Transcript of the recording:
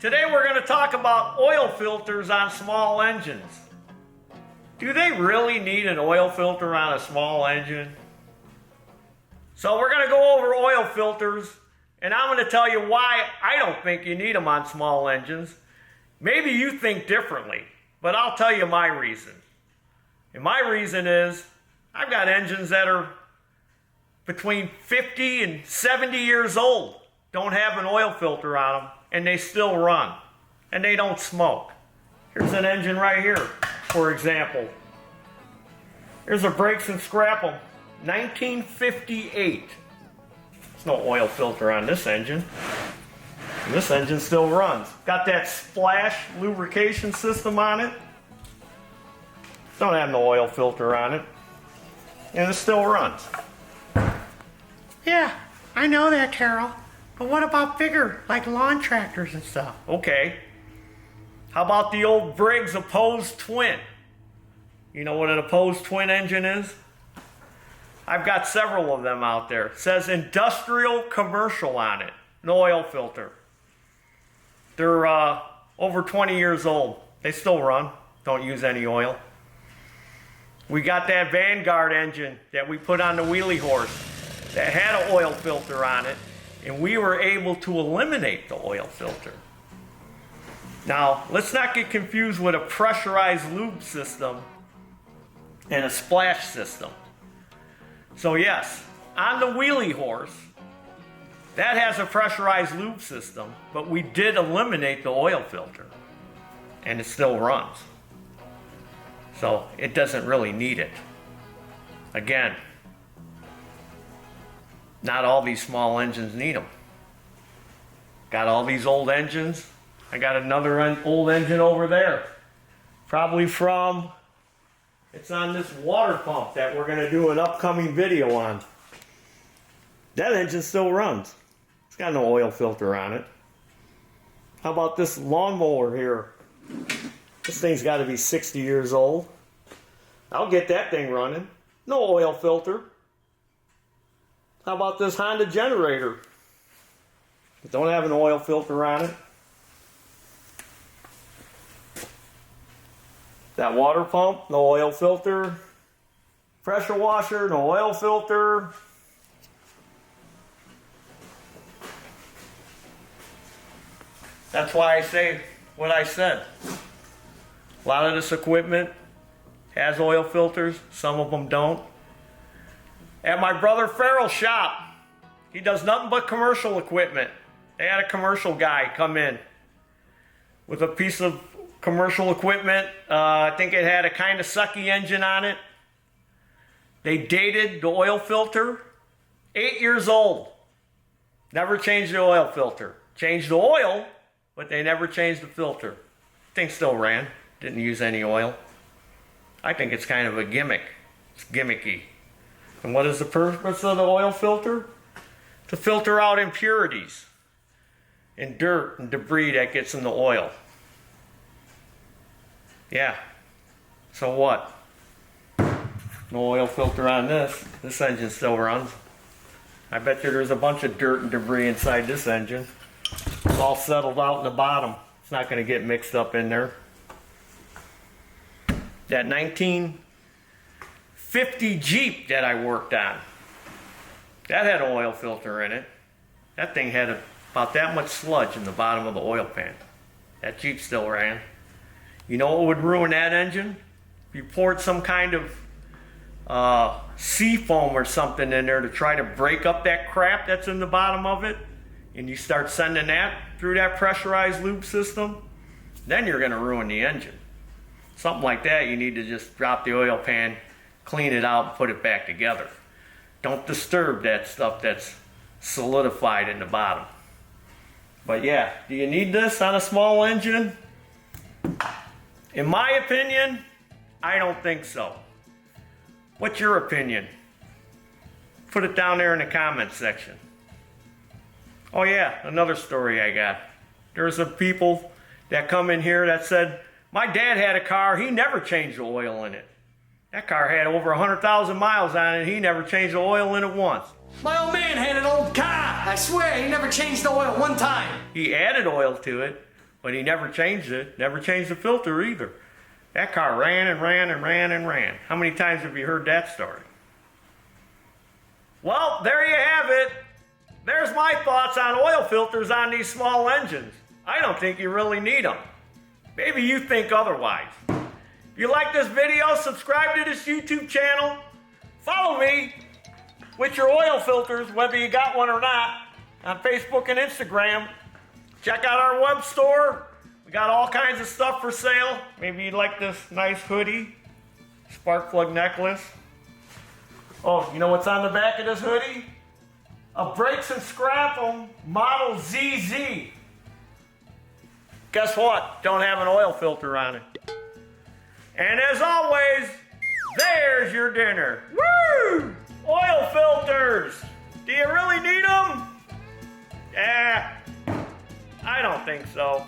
Today we're going to talk about oil filters on small engines. Do they really need an oil filter on a small engine? So we're going to go over oil filters, and I'm going to tell you why I don't think you need them on small engines. Maybe you think differently, but I'll tell you my reason. And my reason is I've got engines that are between 50 and 70 years old, don't have an oil filter on them, and they still run, and they don't smoke. Here's an engine right here, for example. Here's a Brakes and Scrap 'em, 1958. There's no oil filter on this engine. And this engine still runs. Got that splash lubrication system on it. Don't have no oil filter on it. And it still runs. Yeah, I know that, Taryl. But what about bigger, like lawn tractors and stuff? Okay. How about the old Briggs opposed twin? You know what an opposed twin engine is? I've got several of them out there. It says industrial commercial on it. No oil filter. They're over 20 years old. They still run. Don't use any oil. We got that Vanguard engine that we put on the wheelie horse that had an oil filter on it, and we were able to eliminate the oil filter. Now, let's not get confused with a pressurized lube system and a splash system. So yes, on the wheelie horse, that has a pressurized lube system, but we did eliminate the oil filter, and it still runs. So it doesn't really need it. Again, not all these small engines need them. Got all these old engines. I got another old engine over there. Probably from, it's on this water pump that we're going to do an upcoming video on. That engine still runs. It's got no oil filter on it. How about this lawnmower here? This thing's got to be 60 years old. I'll get that thing running. No oil filter. How about this Honda generator? It don't have an oil filter on it. That water pump, no oil filter. Pressure washer, no oil filter. That's why I say what I said. A lot of this equipment has oil filters, some of them don't. At my brother Farrell's shop, he does nothing but commercial equipment. They had a commercial guy come in with a piece of commercial equipment. I think it had a kind of sucky engine on it. They dated the oil filter, 8 years old. Never changed the oil filter. Changed the oil, but they never changed the filter. Thing still ran, didn't use any oil. I think it's kind of a gimmick. It's gimmicky. And what is the purpose of the oil filter? To filter out impurities and dirt and debris that gets in the oil. Yeah. So what? No oil filter on this. This engine still runs. I bet you there's a bunch of dirt and debris inside this engine. It's all settled out in the bottom. It's not going to get mixed up in there. That 1950 Jeep that I worked on, that had an oil filter in it. That thing had about that much sludge in the bottom of the oil pan. That Jeep still ran. You know what would ruin that engine? If you poured some kind of sea foam or something in there to try to break up that crap that's in the bottom of it, and you start sending that through that pressurized lube system, then you're going to ruin the engine. Something like that, you need to just drop the oil pan, clean it out, and put it back together. Don't disturb that stuff that's solidified in the bottom. But yeah, do you need this on a small engine? In my opinion, I don't think so. What's your opinion? Put it down there in the comments section. Oh yeah, another story I got. There's some people that come in here that said, my dad had a car, he never changed the oil in it. That car had over 100,000 miles on it, he never changed the oil in it once. My old man had an old car. I swear he never changed the oil one time. He added oil to it, But he never changed it, never changed the filter either. That car ran and ran and ran and ran. How many times have you heard that story? Well, there you have it. There's my thoughts on oil filters on these small engines. I don't think you really need them. Maybe you think otherwise. If you like this video, subscribe to this YouTube channel. Follow me with your oil filters, whether you got one or not, on Facebook and Instagram. Check out our web store. We got all kinds of stuff for sale. Maybe you'd like this nice hoodie, spark plug necklace. Oh, you know what's on the back of this hoodie? A Brakes and Scrap 'em Model ZZ. Guess what? Don't have an oil filter on it. And as always, there's your dinner. Woo! Oil filters! Do you really need them? I don't think so.